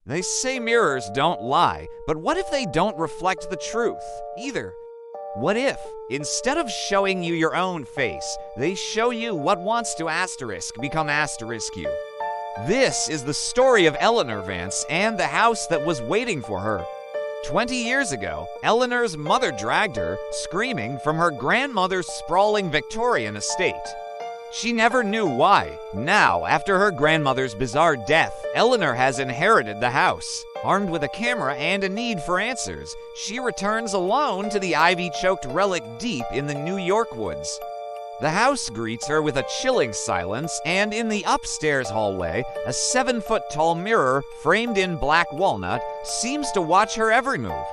They say mirrors don't lie, but what if they don't reflect the truth either? What if, instead of showing you your own face, they show you what wants to become you? This is the story of Eleanor Vance and the house that was waiting for her. 20 years ago, Eleanor's mother dragged her, screaming, from her grandmother's sprawling Victorian estate. She never knew why. Now, after her grandmother's bizarre death, Eleanor has inherited the house. Armed with a camera and a need for answers, she returns alone to the ivy-choked relic deep in the New York woods. The house greets her with a chilling silence, and in the upstairs hallway, a 7-foot-tall mirror framed in black walnut seems to watch her every move.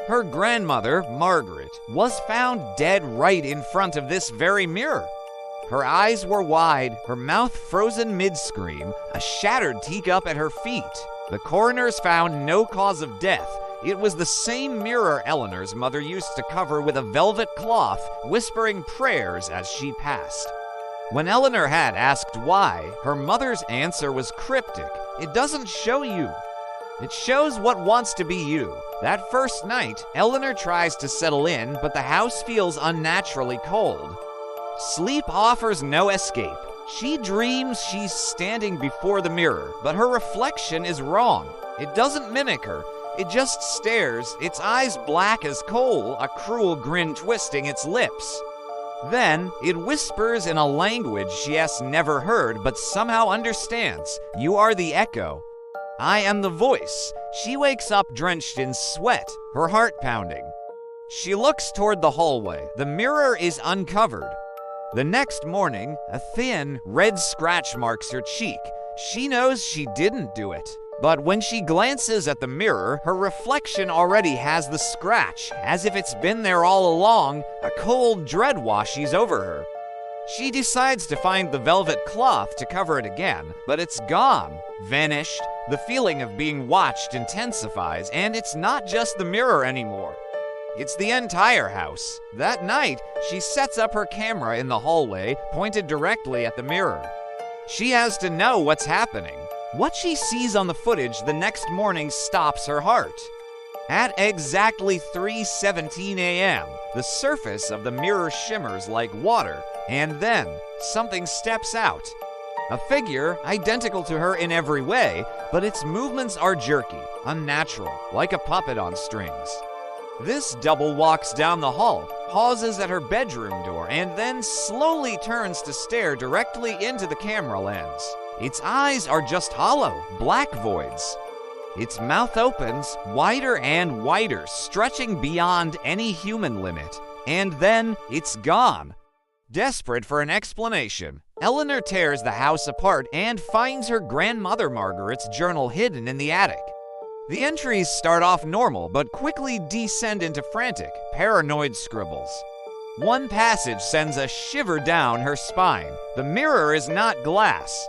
Her grandmother, Margaret, was found dead right in front of this very mirror. Her eyes were wide, her mouth frozen mid-scream, a shattered teacup at her feet. The coroners found no cause of death. It was the same mirror Eleanor's mother used to cover with a velvet cloth, whispering prayers as she passed. When Eleanor had asked why, her mother's answer was cryptic. It doesn't show you. It shows what wants to be you. That first night, Eleanor tries to settle in, but the house feels unnaturally cold. Sleep offers no escape. She dreams she's standing before the mirror, but her reflection is wrong. It doesn't mimic her. It just stares, its eyes black as coal, a cruel grin twisting its lips. Then, it whispers in a language she has never heard but somehow understands. You are the echo. I am the voice. She wakes up drenched in sweat, her heart pounding. She looks toward the hallway. The mirror is uncovered. The next morning, a thin, red scratch marks her cheek. She knows she didn't do it. But when she glances at the mirror, her reflection already has the scratch, as if it's been there all along. A cold dread washes over her. She decides to find the velvet cloth to cover it again, but it's gone, vanished. The feeling of being watched intensifies, and it's not just the mirror anymore. It's the entire house. That night, she sets up her camera in the hallway, pointed directly at the mirror. She has to know what's happening. What she sees on the footage the next morning stops her heart. At exactly 3:17 a.m., the surface of the mirror shimmers like water, and then something steps out. A figure identical to her in every way, but its movements are jerky, unnatural, like a puppet on strings. This double walks down the hall, pauses at her bedroom door, and then slowly turns to stare directly into the camera lens. Its eyes are just hollow, black voids. Its mouth opens, wider and wider, stretching beyond any human limit. And then it's gone. Desperate for an explanation, Eleanor tears the house apart and finds her grandmother Margaret's journal hidden in the attic. The entries start off normal, but quickly descend into frantic, paranoid scribbles. One passage sends a shiver down her spine. The mirror is not glass.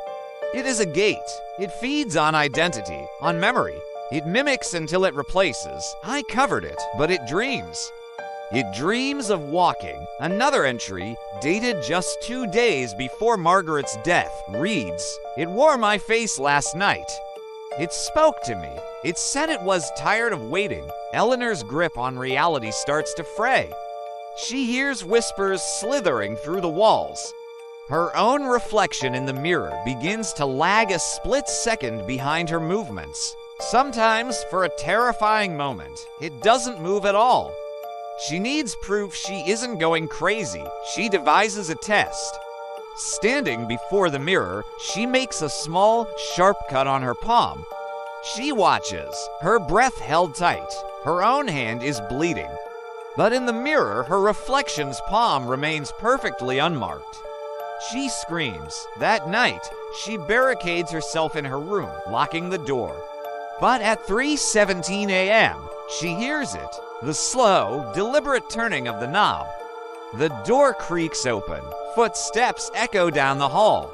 It is a gate. It feeds on identity, on memory. It mimics until it replaces. I covered it, but it dreams. It dreams of walking. Another entry, dated just 2 days before Margaret's death, reads, "It wore my face last night." It spoke to me. It said it was tired of waiting. Eleanor's grip on reality starts to fray. She hears whispers slithering through the walls. Her own reflection in the mirror begins to lag a split second behind her movements. Sometimes, for a terrifying moment, it doesn't move at all. She needs proof she isn't going crazy. She devises a test. Standing before the mirror, she makes a small, sharp cut on her palm. She watches, her breath held tight. Her own hand is bleeding. But in the mirror, her reflection's palm remains perfectly unmarked. She screams. That night, she barricades herself in her room, locking the door. But at 3:17 a.m., she hears it, the slow, deliberate turning of the knob. The door creaks open. Footsteps echo down the hall.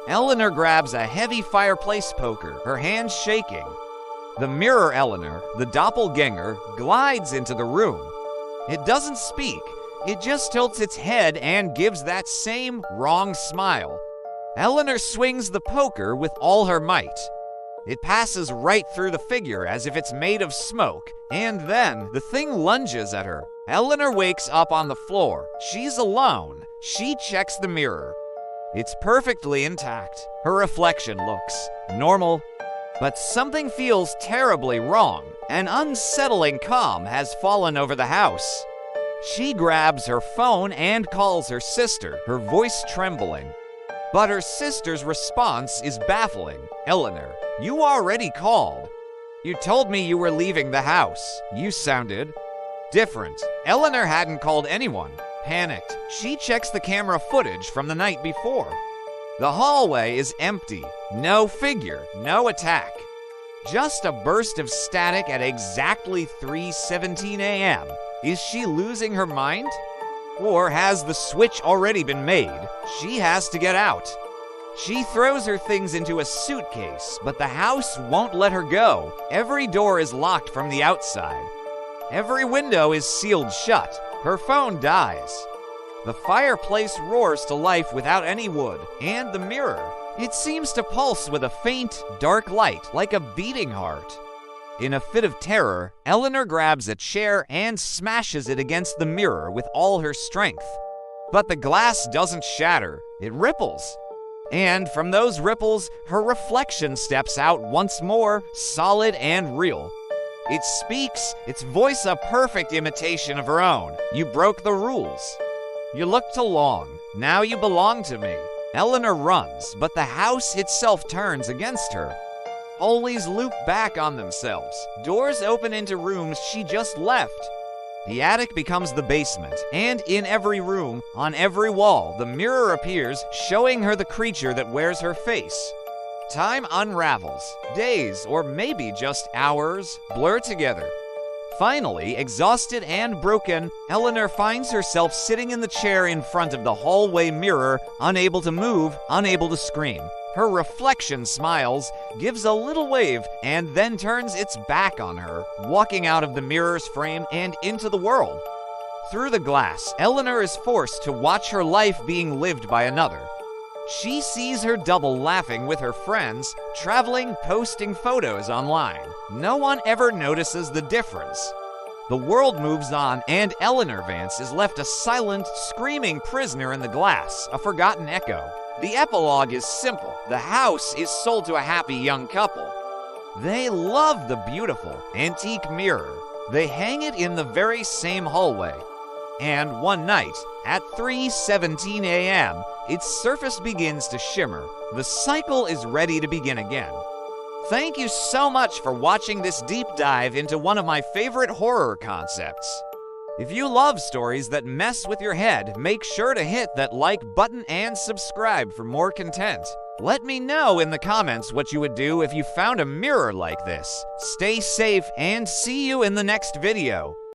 Eleanor grabs a heavy fireplace poker, her hands shaking. The mirror Eleanor, the doppelgänger, glides into the room. It doesn't speak. It just tilts its head and gives that same wrong smile. Eleanor swings the poker with all her might. It passes right through the figure as if it's made of smoke, and then the thing lunges at her. Eleanor wakes up on the floor. She's alone. She checks the mirror. It's perfectly intact. Her reflection looks normal. But something feels terribly wrong. An unsettling calm has fallen over the house. She grabs her phone and calls her sister, her voice trembling. But her sister's response is baffling. Eleanor, you already called. You told me you were leaving the house. You sounded different. Eleanor hadn't called anyone. Panicked, she checks the camera footage from the night before. The hallway is empty. No figure, no attack. Just a burst of static at exactly 3:17 a.m. Is she losing her mind? Or has the switch already been made? She has to get out. She throws her things into a suitcase, but the house won't let her go. Every door is locked from the outside. Every window is sealed shut. Her phone dies. The fireplace roars to life without any wood, and the mirror. It seems to pulse with a faint, dark light, like a beating heart. In a fit of terror, Eleanor grabs a chair and smashes it against the mirror with all her strength. But the glass doesn't shatter, it ripples. And from those ripples, her reflection steps out once more, solid and real. It speaks, its voice a perfect imitation of her own. You broke the rules. You look too long. Now you belong to me. Eleanor runs, but the house itself turns against her. Hallways loop back on themselves. Doors open into rooms she just left. The attic becomes the basement, and in every room, on every wall, the mirror appears, showing her the creature that wears her face. Time unravels. Days, or maybe just hours, blur together. Finally, exhausted and broken, Eleanor finds herself sitting in the chair in front of the hallway mirror, unable to move, unable to scream. Her reflection smiles, gives a little wave, and then turns its back on her, walking out of the mirror's frame and into the world. Through the glass, Eleanor is forced to watch her life being lived by another. She sees her double laughing with her friends, traveling, posting photos online. No one ever notices the difference. The world moves on, and Eleanor Vance is left a silent, screaming prisoner in the glass, a forgotten echo. The epilogue is simple. The house is sold to a happy young couple. They love the beautiful, antique mirror. They hang it in the very same hallway. And one night, at 3:17 a.m., its surface begins to shimmer. The cycle is ready to begin again. Thank you so much for watching this deep dive into one of my favorite horror concepts. If you love stories that mess with your head, make sure to hit that like button and subscribe for more content. Let me know in the comments what you would do if you found a mirror like this. Stay safe and see you in the next video.